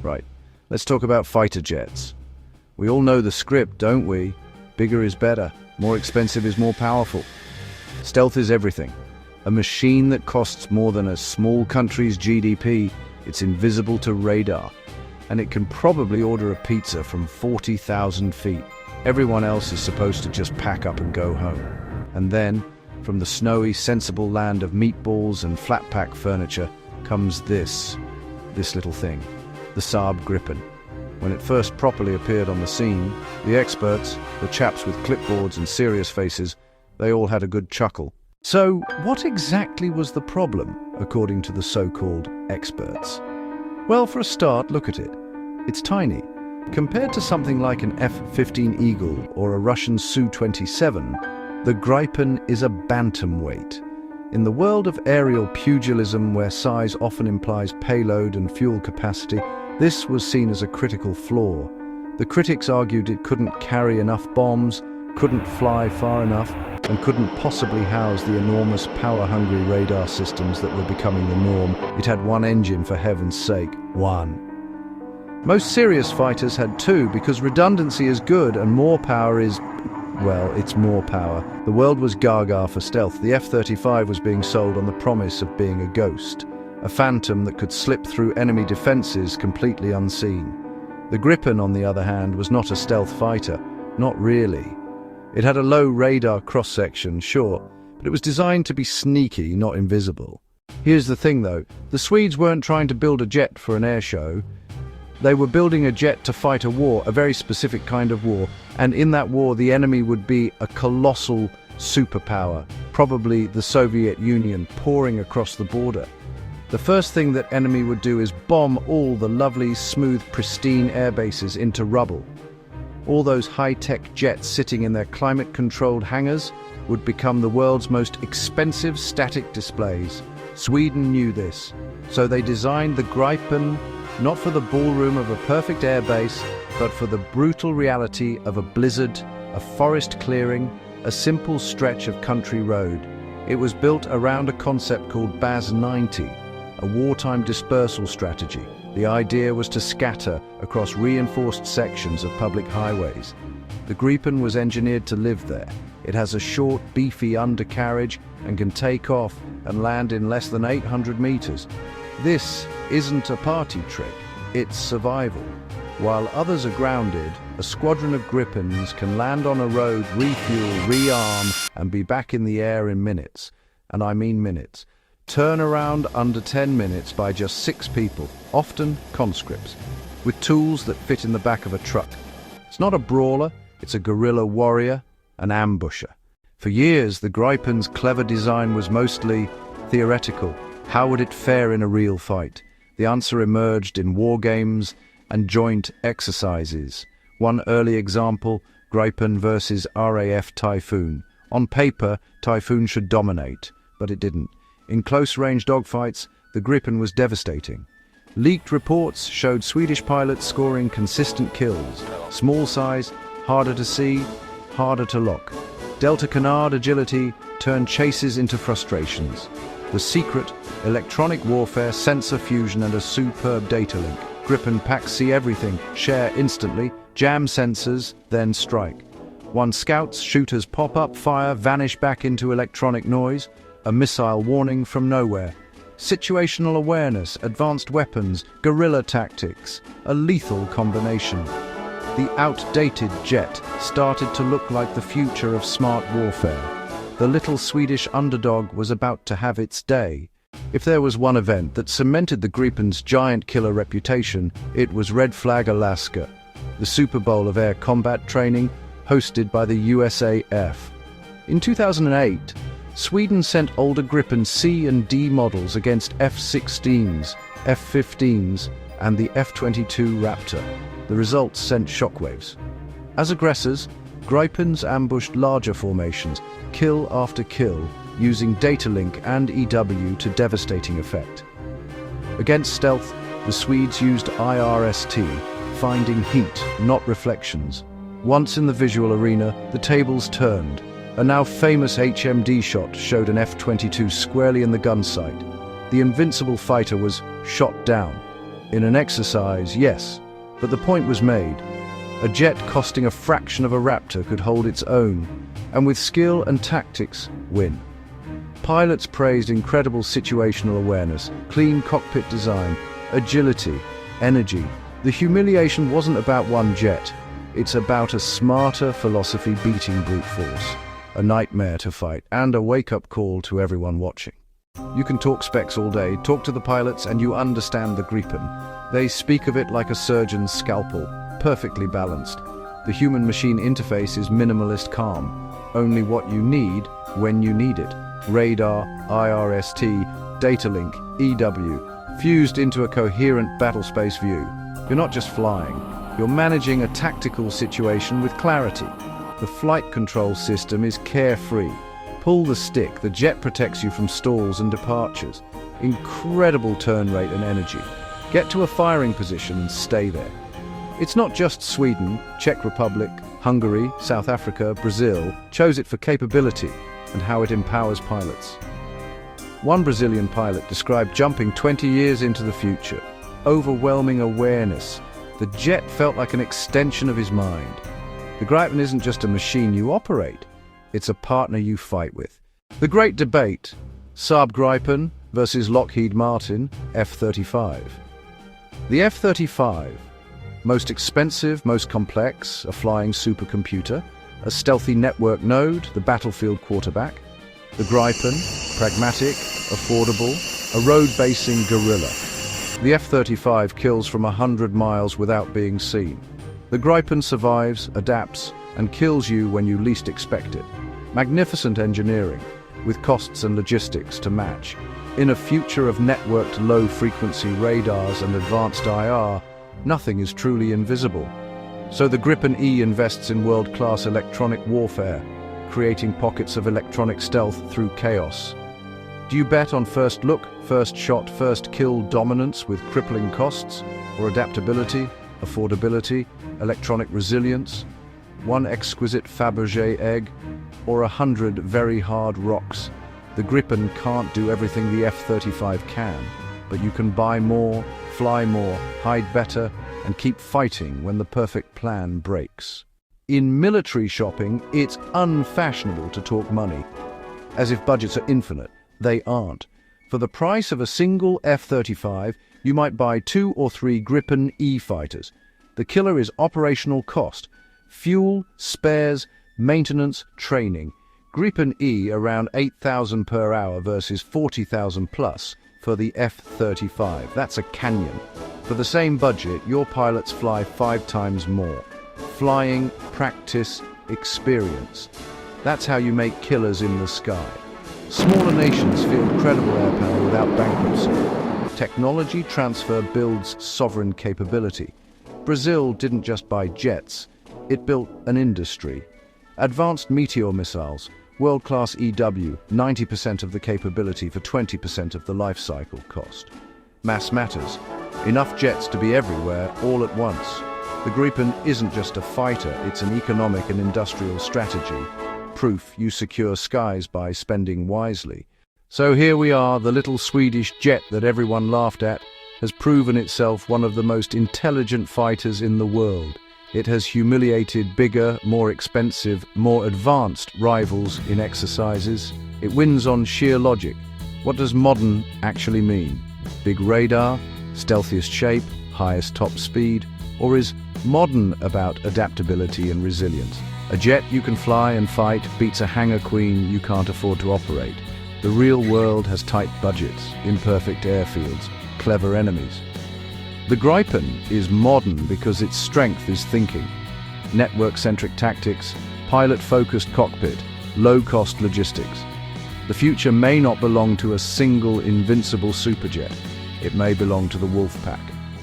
Right, let's talk about fighter jets. We all know the script, don't we? Bigger is better, more expensive is more powerful. Stealth is everything. A machine that costs more than a small country's GDP, it's invisible to radar, and it can probably order a pizza from 40,000 feet. Everyone else is supposed to just pack up and go home. And then, from the snowy, sensible land of meatballs and flat-pack furniture, comes this little thing, the Saab Gripen. When it first properly appeared on the scene, the experts, the chaps with clipboards and serious faces, they all had a good chuckle. So, what exactly was the problem, according to the so-called experts? Well, for a start, look at it. It's tiny. Compared to something like an F-15 Eagle or a Russian Su-27, the Gripen is a bantamweight. In the world of aerial pugilism, where size often implies payload and fuel capacity, this was seen as a critical flaw. The critics argued it couldn't carry enough bombs, couldn't fly far enough, and couldn't possibly house the enormous power-hungry radar systems that were becoming the norm. It had one engine, for heaven's sake. One. Most serious fighters had two, because redundancy is good and more power is, well, it's more power. The world was gaga for stealth. The F-35 was being sold on the promise of being a ghost, a phantom that could slip through enemy defenses completely unseen. The Gripen, on the other hand, was not a stealth fighter. Not really. It had a low radar cross-section, sure, but it was designed to be sneaky, not invisible. Here's the thing, though. The Swedes weren't trying to build a jet for an air show. They were building a jet to fight a war, a very specific kind of war, and in that war the enemy would be a colossal superpower, probably the Soviet Union, pouring across the border. The first thing that enemy would do is bomb all the lovely, smooth, pristine air bases into rubble. All those high-tech jets sitting in their climate-controlled hangars would become the world's most expensive static displays. Sweden knew this, so they designed the Gripen not for the ballroom of a perfect airbase, but for the brutal reality of a blizzard, a forest clearing, a simple stretch of country road. It was built around a concept called BAS-90, a wartime dispersal strategy. The idea was to scatter across reinforced sections of public highways. The Gripen was engineered to live there. It has a short, beefy undercarriage and can take off and land in less than 800 meters. This isn't a party trick, it's survival. While others are grounded, a squadron of Gripens can land on a road, refuel, rearm, and be back in the air in minutes. And I mean minutes. Turn around under 10 minutes by just 6 people, often conscripts, with tools that fit in the back of a truck. It's not a brawler, it's a guerrilla warrior, an ambusher. For years, the Gripen's clever design was mostly theoretical. How would it fare in a real fight? The answer emerged in war games and joint exercises. One early example, Gripen versus RAF Typhoon. On paper, Typhoon should dominate, but it didn't. In close-range dogfights, the Gripen was devastating. Leaked reports showed Swedish pilots scoring consistent kills. Small size, harder to see, harder to lock. Delta Canard agility turned chases into frustrations. The secret, electronic warfare, sensor fusion and a superb data link. Gripen packs see everything, share instantly, jam sensors, then strike. One scouts, shooters pop up, fire, vanish back into electronic noise. A missile warning from nowhere. Situational awareness, advanced weapons, guerrilla tactics, a lethal combination. The outdated jet started to look like the future of smart warfare. The little Swedish Underdog was about to have its day. If there was one event that cemented the Gripen's giant killer reputation, it was Red Flag Alaska, the Super Bowl of air combat training hosted by the USAF. In 2008, Sweden sent older Gripen C and D models against F-16s, F-15s, and the F-22 Raptor. The results sent shockwaves. As aggressors, Gripens ambushed larger formations, kill after kill, using data link and EW to devastating effect. Against stealth, the Swedes used IRST, finding heat, not reflections. Once in the visual arena, the tables turned. A now famous HMD shot showed an F-22 squarely in the gun sight. The invincible fighter was shot down. In an exercise, yes, but the point was made. A jet costing a fraction of a Raptor could hold its own, and with skill and tactics, win. Pilots praised incredible situational awareness, clean cockpit design, agility, energy. The humiliation wasn't about one jet. It's about a smarter philosophy beating brute force. A nightmare to fight, and a wake-up call to everyone watching. You can talk specs all day, talk to the pilots, and you understand the Gripen. They speak of it like a surgeon's scalpel, perfectly balanced. The human-machine interface is minimalist calm. Only what you need, when you need it. Radar, IRST, data link, EW, fused into a coherent battlespace view. You're not just flying, you're managing a tactical situation with clarity. The flight control system is carefree. Pull the stick, the jet protects you from stalls and departures. Incredible turn rate and energy. Get to a firing position and stay there. It's not just Sweden, Czech Republic, Hungary, South Africa, Brazil chose it for capability and how it empowers pilots. One Brazilian pilot described jumping 20 years into the future. Overwhelming awareness. The jet felt like an extension of his mind. The Gripen isn't just a machine you operate, it's a partner you fight with. The great debate, Saab Gripen versus Lockheed Martin F-35. The F-35, most expensive, most complex, a flying supercomputer, a stealthy network node, the battlefield quarterback. The Gripen, pragmatic, affordable, a road-basing guerrilla. The F-35 kills from 100 miles without being seen. The Gripen survives, adapts, and kills you when you least expect it. Magnificent engineering, with costs and logistics to match. In a future of networked low-frequency radars and advanced IR, nothing is truly invisible. So the Gripen E invests in world-class electronic warfare, creating pockets of electronic stealth through chaos. Do you bet on first look, first shot, first kill dominance with crippling costs, or adaptability, affordability, electronic resilience, one exquisite Fabergé egg, or 100 very hard rocks? The Gripen can't do everything the F-35 can, but you can buy more, fly more, hide better, and keep fighting when the perfect plan breaks. In military shopping, it's unfashionable to talk money. As if budgets are infinite, they aren't. For the price of a single F-35, you might buy 2 or 3 Gripen E fighters. The killer is operational cost, fuel, spares, maintenance, training. Gripen E around 8,000 per hour versus 40,000 plus for the F-35. That's a canyon. For the same budget, your pilots fly 5 times more. Flying, practice, experience. That's how you make killers in the sky. Smaller nations field credible air power without bankruptcy. Technology transfer builds sovereign capability. Brazil didn't just buy jets, it built an industry. Advanced Meteor missiles, world-class EW, 90% of the capability for 20% of the life cycle cost. Mass matters. Enough jets to be everywhere, all at once. The Gripen isn't just a fighter, it's an economic and industrial strategy. Proof you secure skies by spending wisely. So here we are, the little Swedish jet that everyone laughed at has proven itself one of the most intelligent fighters in the world. It has humiliated bigger, more expensive, more advanced rivals in exercises. It wins on sheer logic. What does modern actually mean? Big radar, stealthiest shape, highest top speed? Or is modern about adaptability and resilience? A jet you can fly and fight beats a hangar queen you can't afford to operate. The real world has tight budgets, imperfect airfields, clever enemies. The Gripen is modern because its strength is thinking. Network-centric tactics, pilot-focused cockpit, low-cost logistics. The future may not belong to a single invincible superjet. It may belong to the wolf pack,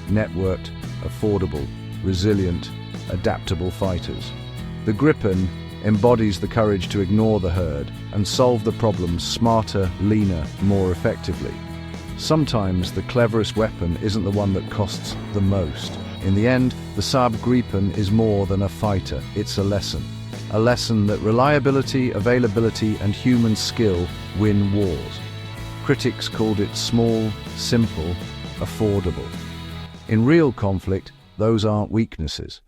networked, affordable, resilient, adaptable fighters. The Gripen embodies the courage to ignore the herd and solve the problems smarter, leaner, more effectively. Sometimes the cleverest weapon isn't the one that costs the most. In the end, the Saab Gripen is more than a fighter, it's a lesson. A lesson that reliability, availability, and human skill win wars. Critics called it small, simple, affordable. In real conflict, those aren't weaknesses.